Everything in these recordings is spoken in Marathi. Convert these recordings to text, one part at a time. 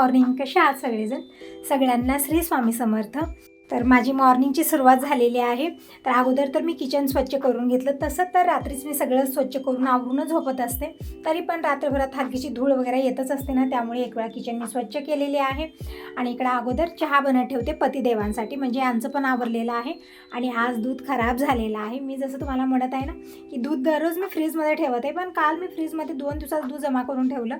मॉर्निंग. कशा आहात सगळेजण? सगळ्यांना श्री स्वामी समर्थ. तर माझी मॉर्निंगची सुरुवात झालेली आहे. तर अगोदर तर मी किचन स्वच्छ करून घेतलं. तसं तर रात्रीच मी सगळं स्वच्छ करून आवरूनच झोपत असते, तरी पण रात्रभरात हलकीशी धूळ वगैरे येतच असते ना, त्यामुळे एक वेळा किचन मी स्वच्छ केलेली आहे. आणि इकडं अगोदर चहा बनत ठेवते पतिदेवांसाठी, म्हणजे यांचं पण आवरलेलं आहे. आणि आज दूध खराब झालेलं आहे. मी जसं तुम्हाला म्हणत आहे ना की दूध दररोज मी फ्रीजमध्ये ठेवते, पण काल मी फ्रीजमध्ये 2 दिवसाचं दूध जमा करून ठेवलं.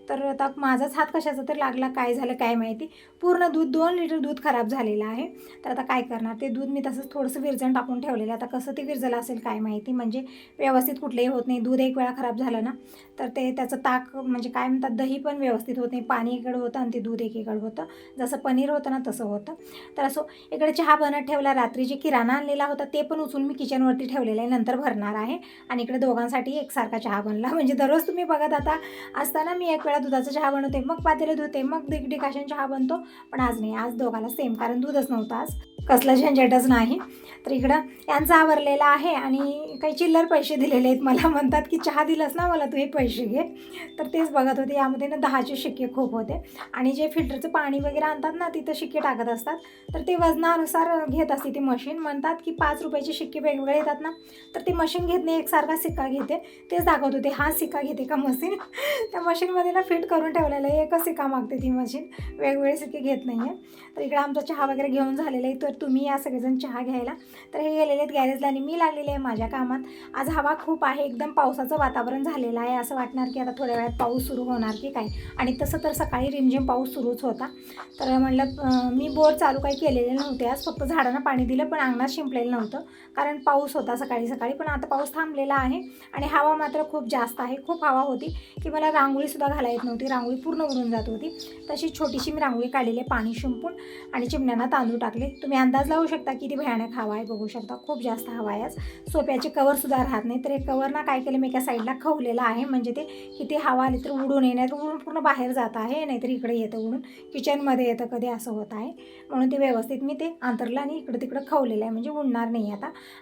तर आता माझाच हात कशाचा तर लागला, काय झालं काय माहिती. पूर्ण दूध 2 लिटर दूध खराब झालेलं आहे. तर आता काय करणार, ते दूध मी तसंच थोडंसं विरजण टाकून ठेवलेलं. आता कसं ते विरजलं असेल काय माहिती, म्हणजे व्यवस्थित कुठलंही होत नाही. दूध एक वेळा खराब झालं ना तर ते त्याचं ताक म्हणजे काय म्हणतात, दही पण व्यवस्थित होत नाही. पाणी एकीकडं होतं आणि ते दूध एकीकडं होतं, जसं पनीर होतं ना तसं होतं. तर असं इकडे चहा बनत ठेवला. रात्री जे किराणा आणलेला होता ते पण उचलून मी किचनवरती ठेवलेलं आहे, नंतर भरणार आहे. आणि इकडे दोघांसाठी एकसारखा चहा बनला. म्हणजे दररोज तुम्ही बघत आता असताना मी एक वेळा दुधाचा चहा बनवते, मग पातेलं धुते, मग डिकाशन चहा बनतो. पण आज नाही, आज दोघांना सेम, कारण दूधच नव्हतं आज, कसलं झंझटच नाही. तर इकडं यांचं आवरलेलं आहे. आणि काही चिल्लर पैसे दिलेले आहेत मला. म्हणतात की चहा दिलंस ना मला, तू हे पैसे घे. तर तेच बघत होते. यामध्ये ना 10चे शिक्के खूप होते. आणि जे फिल्टरचं पाणी वगैरे आणतात ना तिथं शिक्के टाकत असतात, तर ते वजनानुसार घेत असते ती मशीन. म्हणतात की 5 रुपयाचे शिक्के वेगवेगळे येतात ना, तर ती मशीन घेत नाही, एकसारखा सिक्का घेते. तेच दाखवत होते, हा सिक्का घेते का मशीन. त्या मशीनमध्ये ना फिट करून ठेवलेलं आहे, एकच सिक्का मागते ती मशीन, वेगवेगळे सिक्के घेत नाही आहे. तर इकडे आमचा चहा वगैरे घेऊन झालेला आहे. तर तुम्ही या सगळेजण चहा घ्यायला. तर हे गेलेले आहेत गॅरेजला आणि मी लागलेले आहे माझ्या कामात. आज हवा खूप आहे, एकदम पावसाचं वातावरण झालेलं आहे. असं वाटणार की आता थोड्या वेळात पाऊस सुरू होणार की काय. आणि तसं तर सकाळी रिमझिम पाऊस सुरूच होता. तर म्हणलं मी बोर चालू काही केलेले नव्हते आज, फक्त झाडांना पाणी दिलं, पण अंगणात शिंपलेलं नव्हतं, कारण पाऊस होता सकाळी सकाळी. पण आता पाऊस थांबलेला आहे आणि हवा मात्र खूप जास्त आहे. खूप हवा होती की मला रांगोळीसुद्धा घालायला येत नव्हती, रांगोळी पूर्ण उडून जात होती. तशी छोटीशी मी रांगोळी काढलेली आहे, पाणी शिंपून, आणि चिमण्यांना तांदूळ टाकले. तुम्ही अंदाज लावू शकता किती भयानक हवा आहे, बघू शकता, खूप जास्त हवा आहे आज. सोप्याचे कवरसुद्धा राहत नाही. तर एक कवर ना काय केलं मी एका साईडला खवलेलं आहे, म्हणजे ते किती हवा आली तर उडून येणार, उडून पूर्ण बाहेर जात आहे, नाहीतर इकडे येतं उडून, किचनमध्ये येतं कधी, असं होत आहे. म्हणून ते व्यवस्थित मी ते अंतरलं आणि इकडं तिकडं खवलेलं आहे, म्हणजे उडणार नाही.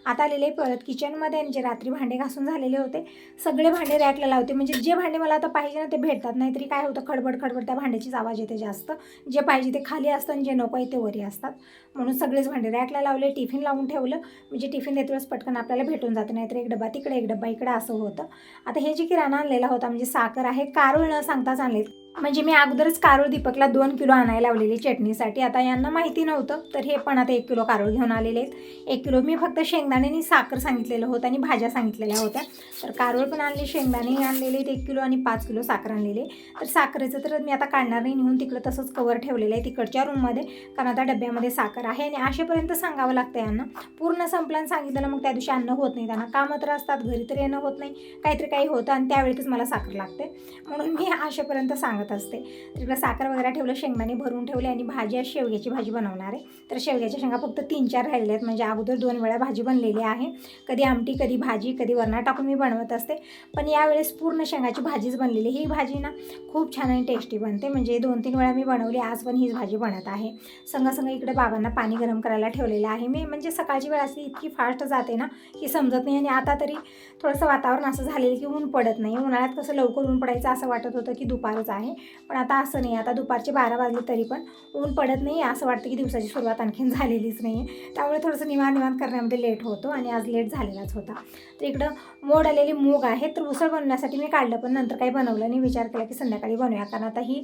आता आलेले परत किचनमध्ये, आणि जे रात्री भांडे घासून झालेले होते सगळे भांडे रॅकला लावते. म्हणजे जे भांडे मला आता पाहिजे ना ते भेटतात, नाहीतरी काय होतं, खडबड खडबड त्या भांड्याचीच आवाज येते जास्त. जे पाहिजे ते खाली असतं आणि जे नको आहे ते वरी असतात. म्हणून सगळेच भांडे रॅकला लावले. टिफिन लावून ठेवलं, म्हणजे टिफिन देते वेळेस पटकन आपल्याला भेटून जातं, नाहीतर एक डबा तिकडे एक डबा इकडे असं होतं. आता हे जे किराणा आणलेला होता, म्हणजे साखर आहे, कारोळ न सांगताच आणले. म्हणजे मी अगोदरच कारोळ दीपकला 2 किलो आणायला लावलेली चटणीसाठी. आता यांना माहिती नव्हतं, तर हे पण आता 1 किलो कारोळ घेऊन आलेले आहेत. 1 किलो मी फक्त शेंगदाणे आणि साखर सांगितलेलं होतं आणि भाज्या सांगितलेल्या होत्या. तर कारोळ पण आणले, शेंगदाणे आणलेले 1 किलो आणि 5 किलो साखर आणलेली. तर साखरेचं तर मी आता काढणार नाही, नेऊन तिकडं तसंच कवर ठेवलेलं आहे तिकडच्या रूममध्ये, कारण आता डब्यामध्ये साखर आहे. आणि असेपर्यंत सांगावं लागतं यांना, पूर्ण संपल्यानं सांगितलं ना मग त्या दिवशी अन्न होत नाही. त्यांना कामं तर असतात, घरी तर येणं होत नाही, काहीतरी काही होतं, आणि त्यावेळेतच मला साखर लागते, म्हणून मी असेपर्यंत सांगत असते. तिकडे साखर वगैरे ठेवलं, शेंगदाणे भरून ठेवले, आणि भाजी आज शेवग्याची भाजी बनवणार आहे. तर शेवग्याच्या शेंगा फक्त 3-4 राहिलेल्या आहेत, म्हणजे अगोदर 2 वेळा भाजी बनलेली आहे. कधी आमटी, कधी भाजी, कधी वरणा टाकून मी बनवत असते, पण यावेळेस पूर्ण शेंगाची भाजीच बनलेली. ही भाजी ना खूप छान आणि टेस्टी बनते, म्हणजे 2-3 वेळा मी बनवली, आज पण हीच भाजी बनत आहे. संग इकडे बाबांना पाणी गरम करायला ठेवलेलं आहे मी. म्हणजे सकाळची वेळ अशी इतकी फास्ट जाते ना की समजत नाही. आणि आता तरी थोडंसं वातावरण असं झालेलं की ऊन पडत नाही. उन्हाळ्यात कसं लवकर ऊन पडायचं असं वाटत होतं की दुपारच आहे, पण आता असं नाही. आता दुपारचे 12 वाजले तरी पण ऊन पडत नाही, असं वाटतं की दिवसाची सुरुवात आणखीन झालेलीच नाही आहे. त्यामुळे थोडंसं निवांत करण्यामध्ये लेट होतो, आणि आज लेट झालेलाच होता. तर इकडं मोड आलेली मूग आहे, तर उसळ बनवण्यासाठी मी काढलं, पण नंतर काही बनवलं नाही. विचार केला की संध्याकाळी बनवूया, कारण आता ही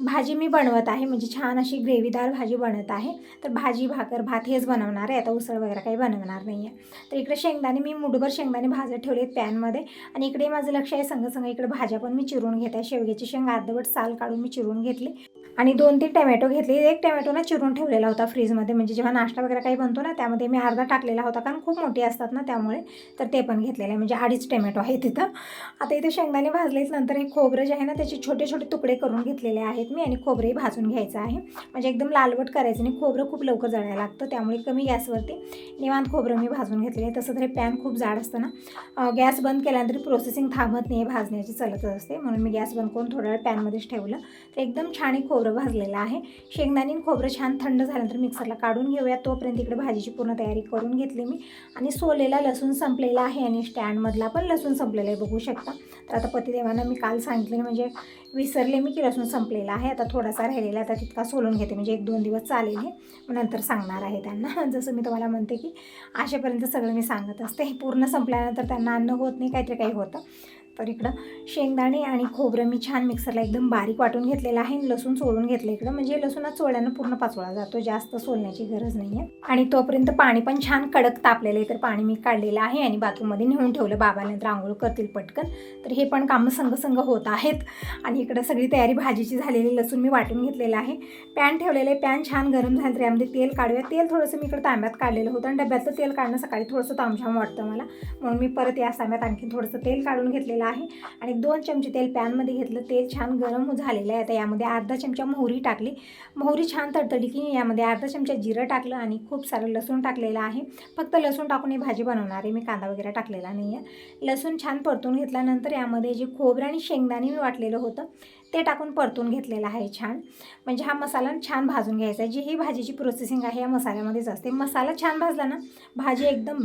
भाजी मी बनवत आहे, म्हणजे छान अशी ग्रेव्हीदार भाजी बनत आहे. तर भाजी, भाकर, भात हेच बनवणार आहे, आता उसळ वगैरे काही बनवणार नाही आहे. तर इकडे शेंगदाणे मी मुठभर शेंगदाणे भाजत ठेवलेत पॅनमध्ये, आणि इकडे माझं लक्ष आहे संग इकडे भाज्या पण मी चिरून घेत आहे. शेवग्याची शेंग अर्धवट साल काढून मी चिरून घेतली, आणि 2-3 टमॅटो घेतले. 1 टमॅटो ना चिरून ठेवलेला होता फ्रीजमध्ये, म्हणजे जेव्हा नाश्ता वगैरे काही बनतो ना त्यामध्ये मी अर्धा टाकलेला होता, कारण खूप मोठी असतात ना त्यामुळे. तर ते पण घेतलेलं आहे, म्हणजे 2.5 टमॅटो आहे तिथं. आता इथे शेंगदाणे भाजलेच, नंतर हे खोबरं जे आहे ना त्याचे छोटे छोटे तुकडे करून घेतलेले आहेत मी, आणि खोबरंही भाजून घ्यायचं आहे, म्हणजे एकदम लालवट करायचं नाही. खोबरं खूप लवकर जळायला लागतं, त्यामुळे कमी गॅसवरती निवांत खोबरं मी भाजून घेतलेलं आहे. तसं तरी पॅन खूप जाड असतं ना, गॅस बंद केल्यानंतर प्रोसेसिंग थांबत नाही, भाजण्याची चालतच असते, म्हणून मी गॅस बंद करून थोड्या वेळ पॅनमध्ये मिक्सरमध्येच ठेवलं. तर एकदम छान खोबरं भाजलेलं आहे. शेंगदाणे खोबरं छान थंड झाल्यानंतर मिक्सरला काढून घेऊया. तोपर्यंत इकडे भाजीची पूर्ण तयारी करून घेतली मी. आणि सोलेला लसूण संपलेला आहे आणि स्टँडमधला पण लसूण संपलेला आहे, बघू शकता. तर आता पतिदेवांना मी काल सांगितले, म्हणजे विसरले मी की लसूण संपलेला आहे. आता थोडासा राहिलेला, आता तितका सोलून घेते, म्हणजे 1-2 दिवस चालेल हे, मग नंतर सांगणार आहे त्यांना. जसं मी तुम्हाला म्हणते की अशापर्यंत सगळं मी सांगत असते. पूर्ण संपल्यानंतर त्यांना अन्न होत नाही, काहीतरी काही होतं. तर इकडं शेंगदाणे आणि खोबरं मी छान मिक्सरला एकदम बारीक वाटून घेतलेलं आहे. लसूण सोलून घेतलं इकडं, म्हणजे लसूणात सोळ्यानं पूर्ण पाचोळा जातो, जास्त सोलण्याची गरज नाही आहे. आणि तोपर्यंत पाणी पण छान कडक तापलेलं आहे, तर पाणी मी काढलेलं आहे आणि बाथरूममध्ये नेऊन ठेवलं. बाबा नंतर आंघोळ करतील पटकन, तर हे पण कामं संग होत आहेत. आणि इकडं सगळी तयारी भाजीची झालेली. लसूण मी वाटून घेतलेलं आहे. पॅन ठेवलेलं आहे, पॅन छान गरम झालं तर यामध्ये तेल काढूया. तेल थोडंसं मी इकडं तांब्यात काढलेलं होतं आणि डब्यातलं तेल काढणं सकाळी थोडंसं तामझाम वाटतं मला, म्हणून मी परत या तांब्यात आणखी थोडंसं तेल काढून घेतलेलं आहे. आणि 2 चमचे तेल पॅनमध्ये घेतलं. तेल छान गरम झालेलं आहे. आता यामध्ये अर्धा चमचा मोहरी टाकली. मोहरी छान तडतडली की यामध्ये अर्धा चमचा जिरं टाकलं आणि खूप सारं लसूण टाकलेलं आहे. फक्त लसूण टाकून ही भाजी बनवणार आहे मी, कांदा वगैरे टाकलेला नाही आहे. लसूण छान परतून घेतल्यानंतर यामध्ये जे खोबरं आणि शेंगदाणे मी वाटलेलं होतं ते टाकून परतून घेतलेलं आहे छान. म्हणजे हा मसाला छान भाजून घ्यायचा आहे. जी ही भाजीची प्रोसेसिंग आहे या मसाल्यामध्येच असते. मसाला छान भाजला ना, भाजी एकदम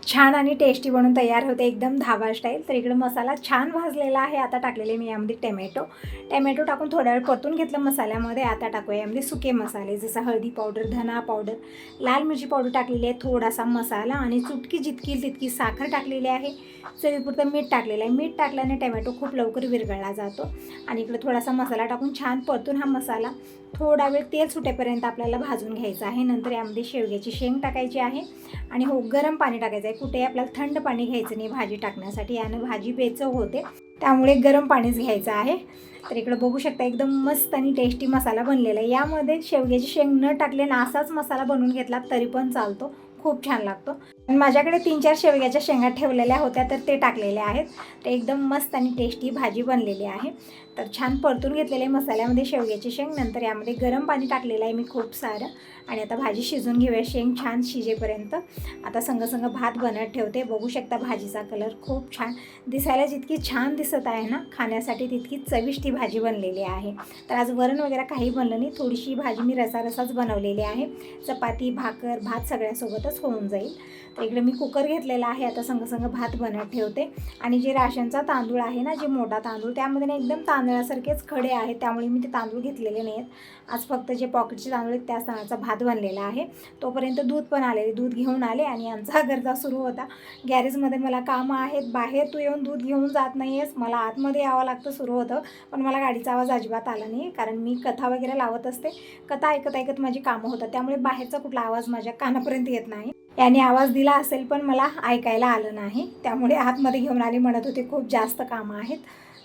छान आणि टेस्टी बनून तयार होते, एकदम धाबा स्टाईल. तर इकडे मसाला छान भाजलेला आहे. आता टाकलेले मी यामध्ये टमॅटो टाकून थोड्या वेळ परतून घेतलं मसाल्यामध्ये. आता टाकूया यामध्ये सुके मसाले, जसं हळदी पावडर, धना पावडर, लाल मिरची पावडर टाकलेली आहे, थोडासा मसाला आणि चुटकी जितकी तितकी साखर टाकलेली आहे. चवीपुरतं मीठ टाकलेलं आहे. मीठ टाकल्याने टमॅटो खूप लवकर विरघळला जातो. आणि इकडे थोडासा मसाला टाकून छान परतून हा मसाला थोडा वेळ तेल सुटेपर्यंत आपल्याला भाजून घ्यायचा आहे. नंतर यामध्ये शेवग्याची शेंग टाकायची आहे आणि हो, गरम पाणी टाकायचं आहे. कुठेही आपल्याला थंड पाणी घ्यायचं नाही भाजी टाकण्यासाठी, यानं भाजी बेचव होते, त्यामुळे गरम पाणीच घ्यायचं आहे. तर इकडं बघू शकता एकदम मस्त आणि टेस्टी मसाला बनलेला आहे. यामध्ये शेवग्याची शेंग न टाकले ना असाच मसाला बनवून घेतला तरी पण चालतो, खूप छान लागतो. माझ्याकडे 3-4 शेवग्याच्या शेंगा ठेवलेल्या होत्या, तर ते टाकलेले आहेत. तर एकदम मस्त आणि टेस्टी भाजी बनलेली आहे. तर छान परतून घेतलेले मसाल्यामध्ये शेवग्याची शेंग, नंतर यामध्ये गरम पाणी टाकलेलं आहे मी खूप सारं. आणि आता भाजी शिजून घेऊया, शेंग छान शिजेपर्यंत. आता संग भात बनत ठेवते. बघू शकता भाजीचा कलर खूप छान दिसायला, जितकी छान दिसत आहे ना, खाण्यासाठी तितकी चविष्ट भाजी बनलेली आहे. तर आज वरण वगैरे काही बनलं नाही, थोडीशी भाजी मी रसाच बनवलेली आहे. चपाती, भाकर, भात सगळ्यासोबतच होऊन जाईल. तर इकडे मी कुकर घेतलेला आहे. आता संग भात बनत ठेवते. आणि जे राशनचा तांदूळ आहे ना, जे मोठा तांदूळ, त्यामध्ये ना एकदम तांदळासारखेच खडे आहेत, त्यामुळे मी ते तांदूळ घेतलेले नाही आहेत. आज फक्त जे पॉकेटचे तांदूळ आहेत त्याच तांदळाचा भात बनलेला आहे. तोपर्यंत दूध पण आलेले, दूध घेऊन आले आणि आमचा गरजा सुरू होता. गॅरेजमध्ये मला कामं आहेत, बाहेर तू येऊन दूध घेऊन जात नाही आहेस, मला आतमध्ये यावं लागतं, सुरू होतं. पण मला गाडीचा आवाज अजिबात आला नाही, कारण मी कथा वगैरे लावत असते. कथा ऐकत माझी कामं होतात, त्यामुळे बाहेरचा कुठला आवाज माझ्या कानापर्यंत येत नाही. याने आवाज दिला असेल पण मला ऐकायला आलं नाही, त्यामुळे आतमध्ये घेऊन आले. म्हणत होते खूप जास्त कामं आहेत.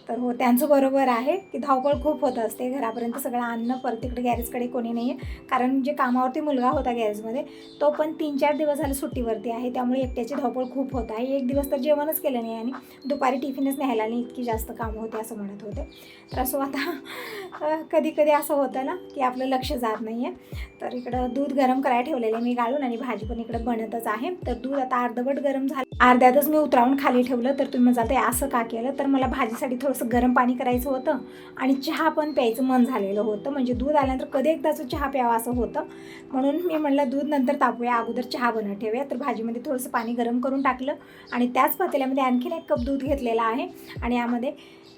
तर हो, त्यांचं बरोबर आहे की धावपळ खूप होत असते, घरापर्यंत सगळं आणणं, परत तिकडे गॅरेजकडे कोणी नाही आहे. कारण जे कामावरती मुलगा होता गॅरेजमध्ये, तो पण 3-4 दिवस झाले सुट्टीवरती आहे, त्यामुळे एकट्याची धावपळ खूप होत आहे. एक दिवस तर जेवणच केलं नाही आणि दुपारी टिफिनच न्यायला नाही, इतकी जास्त कामं होते असं म्हणत होते. तर असं आता कधी असं होतं ना की आपलं लक्ष जात नाही आहे. तर इकडं दूध गरम करायला ठेवलेलं मी गाळून आणि भाजी पण इकडं बनतच आहे. तर दूध आता अर्धवट गरम झालं, अर्ध्यातच मी उतरावून खाली ठेवलं. तर तुम्ही म्हणाल ते असं का केलं, तर मला भाजीसाठी थोडंसं गरम पाणी करायचं होतं आणि चहा पण प्यायचं मन झालेलं होतं. म्हणजे दूध आल्यानंतर कधी एकदाचं चहा प्यावा असं होतं, म्हणून मी म्हटलं दूध नंतर तापवूया, अगोदर चहा बनवून ठेवूया. तर भाजीमध्ये थोडंसं पाणी गरम करून टाकलं आणि त्याच पातेल्यामध्ये आणखीन 1 कप दूध घेतलेला आहे आणि यामध्ये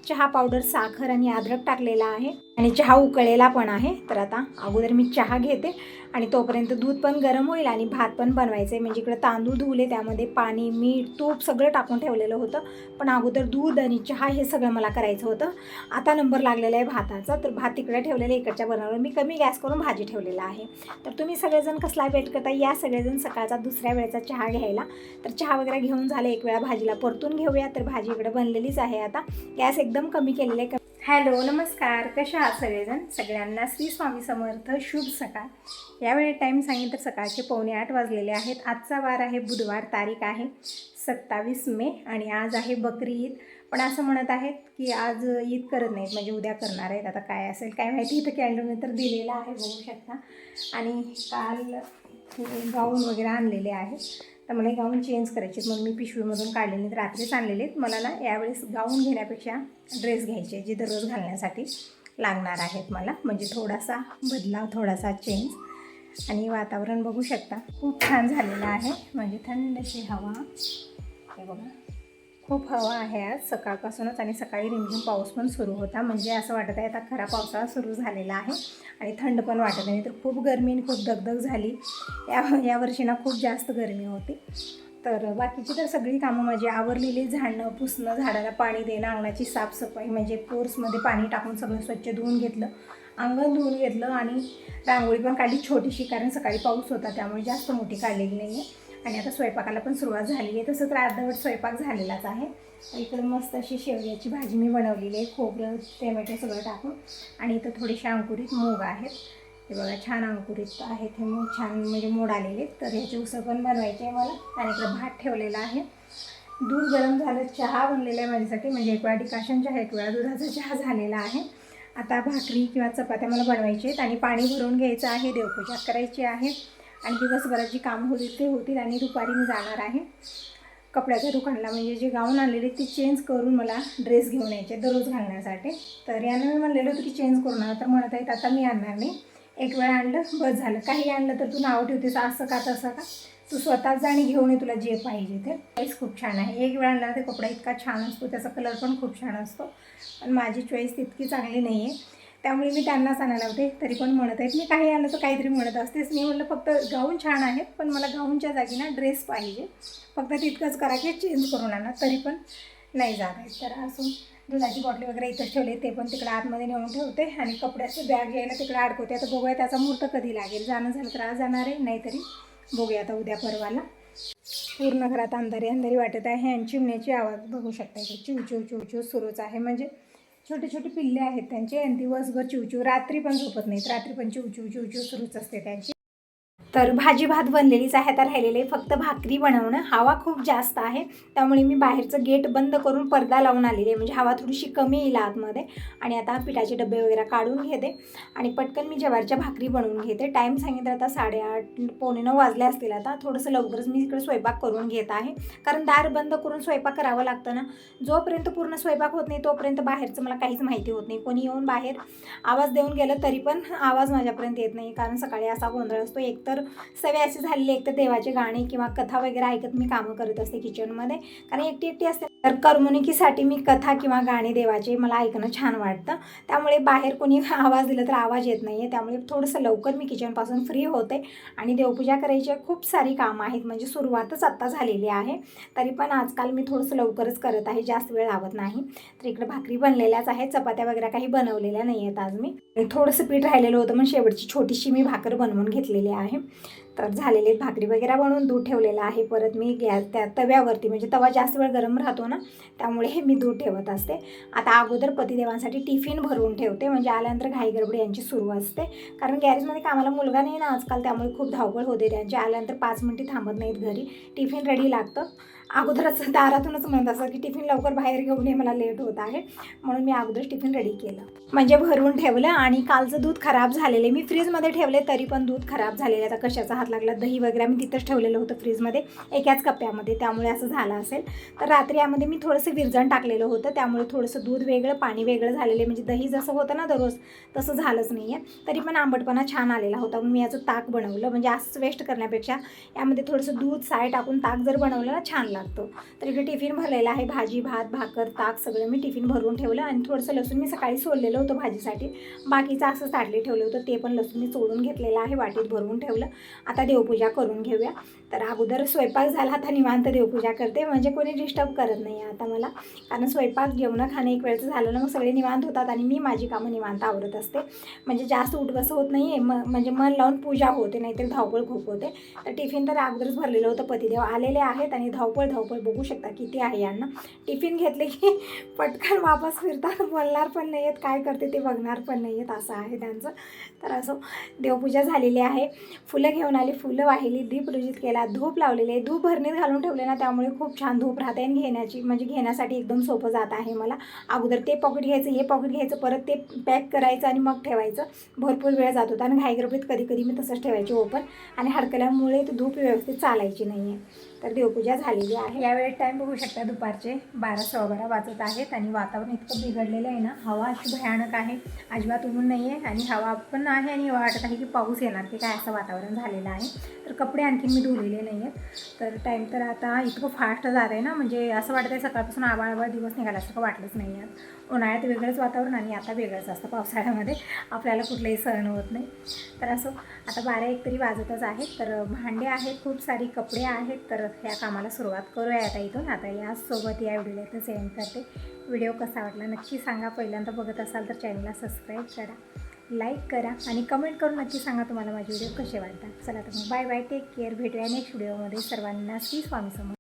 चहा पावडर, साखर आणि अद्रक टाकलेला आहे आणि चहा उकळलेला पण आहे. तर आता अगोदर मी चहा घेते आणि तोपर्यंत दूध पण गरम होईल आणि भात पण बनवायचं आहे. म्हणजे इकडे तांदूळ धुवले, त्यामध्ये पाणी, मीठ, तूप सगळं टाकून ठेवलेलं होतं, पण अगोदर दूध आणि चहा हे सगळं मला करायचं होतं. आता नंबर लागलेला आहे भाताचा. तर भात तिकडे ठेवलेला, इकडच्या बनवलं मी, कमी गॅस करून भाजी ठेवलेला आहे. तर तुम्ही सगळेजण कसला वेट करता, या सगळेजण सकाळचा दुसऱ्या वेळेचा चहा घ्यायला. तर चहा वगैरे घेऊन झाले, एक वेळा भाजीला परतून घेऊया. तर भाजी इकडे बनलेलीच आहे. आता गॅस एकदम कमी केलेला आहे. हॅलो, नमस्कार, कशा आहात सगळेजण? सगळ्यांना श्री स्वामी समर्थ, शुभ सकाळ. यावेळी टाईम सांगितलं तर सकाळचे 7:45 वाजलेले आहेत. आजचा वार आहे बुधवार, तारीख आहे 27 मे आणि आज आहे बकरी ईद. पण असं म्हणत आहेत की आज ईद करत नाहीत, म्हणजे उद्या करणार आहेत. आता काय असेल काय माहिती, इथं कॅलेंडर तर दिलेलं आहे, बघू शकता. आणि काल गाऊन वगैरे आणलेले आहेत, तर मला गाऊन चेंज करायचे. मग मी पिशवीमधून काढलेले तर रात्रीच आणलेले आहेत. मला ना यावेळेस गाऊन घेण्यापेक्षा ड्रेस घ्यायचे जे दररोज घालण्यासाठी लागणार आहेत मला, म्हणजे थोडासा बदलाव, थोडासा चेंज. आणि वातावरण बघू शकता खूप छान झालेलं आहे, म्हणजे थंडशी हवा. हे बघा खूप हवा आहे आज सकाळपासूनच, आणि सकाळी रिमझिम पाऊस पण सुरू होता. म्हणजे असं वाटत आहे आता खरा पावसाळा सुरू झालेला आहे आणि थंड पण वाटत नाही. तर खूप गरमी आणि खूप दगदग झाली या वर्षी ना, खूप जास्त गरमी होती. तर बाकीची तर सगळी कामं माझी आवरलेली, झाडणं पुसणं, झाडाला पाणी देणं, अंगणाची साफसफाई, म्हणजे पोर्समध्ये पाणी टाकून सगळं स्वच्छ धुवून घेतलं, अंगण धुवून घेतलं, आणि रांगोळी पण काढली छोटीशी, कारण सकाळी पाऊस होता त्यामुळे जास्त मोठी काढलेली नाही आहे. आणि आता स्वयंपाकाला पण सुरुवात झालेली आहे. तसं तर अर्धवट स्वयंपाक झालेलाच आहे. इकडे मस्त अशी शेवग्याची भाजी मी बनवलेली आहे, खोबरं टोमॅटो सगळं टाकून. आणि इथं थोडेसे अंकुरित मूग आहेत, हे बघा छान अंकुरित आहेत हे मूग, छान म्हणजे मोड आलेले. तर ह्याची उसळ पण बनवायची आहे मला. आणि इकडं भात ठेवलेला आहे, दूध गरम झालं, चहा बनलेला आहे माझ्यासाठी, म्हणजे एक वेळा डिकाशन चहा, एक वेळा दुधाचा चहा झालेला आहे. आता भाकरी किंवा चपात्या मला बनवायची आहेत, आणि पाणी भरून घ्यायचं आहे, देवपूजा करायची आहे, आणि दिवसभरात जी कामं होतील ते होतील. आणि दुपारी मी जाणार आहे कपड्याच्या दुकानाला, म्हणजे जे गाऊन आणलेले ते चेंज करून मला ड्रेस घेऊन यायचे दररोज घालण्यासाठी. तर यानं मी म्हणलेलं होतं की चेंज करून आणा, तर म्हणत आहेत आता मी आणणार नाही, एक वेळा आणलं बस झालं. काही आणलं तर तू नाव ठेवतेस असं का तसं का, तू स्वतःच जा आणि घेऊन ये तुला जे पाहिजे ते. चॉईस खूप छान आहे, एक वेळा आणला ते कपडा इतका छान असतो, त्याचा कलर पण खूप छान असतो, पण माझी चॉईस तितकी चांगली नाही आहे, त्यामुळे मी त्यांनाच आणायला होते. तरी पण म्हणत आहेत, मी काही आणलं तर काहीतरी म्हणत असतेच. मी म्हटलं फक्त गाऊन छान आहेत, पण मला गाऊनच्या जागी ना ड्रेस पाहिजे, फक्त तितकंच करा की चेंज करून आणा. तरी पण नाही जात आहे. तर असून दुधाची बॉटली वगैरे इथंच ठेवले, ते पण तिकडे आतमध्ये नेऊन ठेवते, आणि कपड्याचं बॅग घ्यायला तिकडे अडकवते. आता बघूया त्याचा मुहूर्त कधी लागेल, जाणं झालं तर आज जाणार आहे, नाहीतरी बघूया आता उद्या परवाला. पूर्ण घरात अंधारी अंधारी वाटत आहे, आणि चिमण्याची आवाज बघू शकता, इथे चिवचिव चिवचिव सुरूच आहे. म्हणजे छोटे छोटे पिल्ले आहेत त्यांचे, आणि दिवसभर चिवचिव, रात्री पण झोपत नाहीत, रात्री पण चिवचिव चिवचिव सुरूच असते त्यांची. तर भाजी भात बनलेलीच आहे, आता राहिलेले फक्त भाकरी बनवणं. हवा खूप जास्त आहे, त्यामुळे मी बाहेरचं गेट बंद करून पडदा लावून आलेली आहे, म्हणजे हवा थोडीशी कमी येईल आतमध्ये. आणि आता पिठाचे डबे वगैरे काढून घेते, आणि पटकन मी ज्वारीच्या भाकरी बनवून घेते. टाईम सांगितलं आता 8:30 पावणे 9 वाजले असतील. आता थोडंसं लवकरच मी इकडे स्वयंपाक करून घेत आहे, कारण दार बंद करून स्वयंपाक करावं लागतं ना. जोपर्यंत पूर्ण स्वयंपाक होत नाही तोपर्यंत बाहेरचं मला काहीच माहिती होत नाही. कोणी येऊन बाहेर आवाज देऊन गेलं तरी पण आवाज माझ्यापर्यंत येत नाही, कारण सकाळी असा गोंधळ असतो. एकतर सवय अशी झालेली, एक तर देवाचे गाणे किंवा कथा वगैरे ऐकत मी कामं करत असते किचनमध्ये, कारण एकटी एकटी असते. तर करमणुकीसाठी मी कथा किंवा गाणे देवाचे मला ऐकणं छान वाटतं, त्यामुळे बाहेर कोणी आवाज दिला तर आवाज येत नाही आहे. त्यामुळे थोडंसं लवकर मी किचनपासून फ्री होते, आणि देवपूजा करायची खूप सारी कामं आहेत, म्हणजे सुरुवातच आत्ता झालेली आहे. तरी पण आजकाल मी थोडंसं लवकरच करत आहे, जास्त वेळ लावत नाही. तर इकडे भाकरी बनलेल्याच आहेत, चपात्या वगैरे काही बनवलेल्या नाही आहेत आज मी. थोडंसं पीठ राहिलेलं होतं, मग शेवटची छोटीशी मी भाकर बनवून घेतलेली आहे. तर झालेले भाकरी वगैरे बनवून दूध ठेवलेलं आहे. परत मी गॅस त्या तव्यावरती, म्हणजे तवा जास्त वेळ गरम राहतो ना, त्यामुळे हे मी दूध ठेवत असते. आता अगोदर पतिदेवांसाठी टिफिन भरून ठेवते, म्हणजे आल्यानंतर घाई गडबड यांची सुरू असते, कारण गॅरेजमध्ये कामाला मुलगा नाही ना आजकाल, त्यामुळे खूप धावपळ होते त्यांची. आल्यानंतर 5 मिनिटे थांबत नाहीत घरी, टिफिन रेडी लागतं. अगोदरच दारातूनच म्हणत असतं की टिफिन लवकर बाहेर घेऊन ये, मला लेट होत आहे, म्हणून मी अगोदर टिफिन रेडी केलं, म्हणजे भरून ठेवलं. आणि कालचं दूध खराब झालेले मी फ्रीजमध्ये ठेवले, तरी पण दूध खराब झालेलं. आता कशाचा हात लागला, दही वगैरे मी तिथंच ठेवलेलं होतं फ्रीजमध्ये एकाच कप्प्यामध्ये, त्यामुळे असं झालं असेल. तर रात्री यामध्ये मी थोडंसं विरजण टाकलेलं होतं, त्यामुळे थोडंसं दूध वेगळं पाणी वेगळं झालेलं, म्हणजे दही जसं होतं ना दररोज तसं झालंच नाही आहे. तरी पण आंबटपणा छान आलेला होता, मग मी याचं ताक बनवलं, म्हणजे असंच वेस्ट करण्यापेक्षा यामध्ये थोडंसं दूध साय टाकून ताक जर बनवलं ना छान लागतं. तर इकडे टिफिन भरलेला आहे, भाजी भात भाकर ताक सगळं मी टिफिन भरून ठेवलं. आणि थोडंसं लसूण मी सकाळी सोललेलं होतं भाजीसाठी, बाकीचं असं साठले ठेवलं होतं, ते पण लसूण मी सोडून घेतलेलं आहे, वाटीत भरून ठेवलं. आता देवपूजा करून घेऊया. तर अगोदर स्वयंपाक झाला, आता निवांत देवपूजा करते, म्हणजे कोणी डिस्टर्ब करत नाही आहे आता मला, कारण स्वयंपाक जेवणं खाणं एक वेळचं झालं ना मग सगळे निवांत होतात, आणि मी माझी कामं निवांत आवरत असते, म्हणजे जास्त उठबस होत नाही आहे, म्हणजे मन लावून पूजा होते, नाहीतर धावपळ खूप होते. तर टिफिन तर अगोदरच भरलेलं होतं, पतिदेव आलेले आहेत, आणि धावपळ बघू शकता किती आहे यांना. टिफिन घेतले की पटकन वापस फिरतात, बोलणार पण नाही आहेत, काय करते ते बघणार पण नाही आहेत, असं आहे त्यांचं. तर असं देवपूजा झालेली आहे, फुलं घेऊन आली, फुलं वाहिली, दीप पूजित केला, त्याला धूप लावलेले आहे. धूप भरणीत घालून ठेवले ना, त्यामुळे खूप छान धूप राहते आणि घेण्यासाठी एकदम सोपं जात आहे मला. अगोदर ते पॉकेट घ्यायचं, हे पॉकेट घ्यायचं, परत ते पॅक करायचं आणि मग ठेवायचं. भरपूर वेळ जात होता आणि घाईगडबडीत कधी मी तसंच ठेवायची ओपन, आणि हडकल्यामुळे ते धूप व्यवस्थित चालायची नाही आहे. तर देवपूजा झालेली आहे. यावेळेस टाईम बघू शकता, दुपारचे 12:15 वाजत आहेत आणि वातावरण इतकं बिघडलेलं आहे ना, हवा अशी भयानक आहे, अजिबात ऊन नाही आहे आणि हवा पण आहे आणि वाटत आहे की पाऊस येणार की काय, असं वातावरण झालेलं आहे. तर कपडे आणखीन मी धुलेले नाही आहेत. तर टाईम तर आता इतकं फास्ट जात आहे ना, म्हणजे असं वाटत आहे सकाळपासून आबाळ दिवस निघाल्यासारखं वाटलंच नाही आहे. उन्हाळ्यात वेगळंच वातावरण आणि आता वेगळंच असतं, पावसाळ्यामध्ये आपल्याला कुठलंही सहन होत नाही. तर असं आता 12-1 तरी वाजतच आहेत. तर भांडे आहेत, खूप सारी कपडे आहेत. तर ह्या कामाला सुरुवात करूया आता इथून. आता यासोबत या व्हिडिओला इथं सेंड करते. व्हिडिओ कसा वाटला नक्की सांगा. पहिल्यांदा बघत असाल तर चॅनलला सबस्क्राईब करा, लाईक करा आणि कमेंट करून नक्की सांगा तुम्हाला माझे व्हिडिओ कसे वाटतात. चला तर मग बाय बाय, टेक केअर. भेटूया नेक्स्ट व्हिडिओमध्ये. सर्वांना श्री स्वामी समर्थ.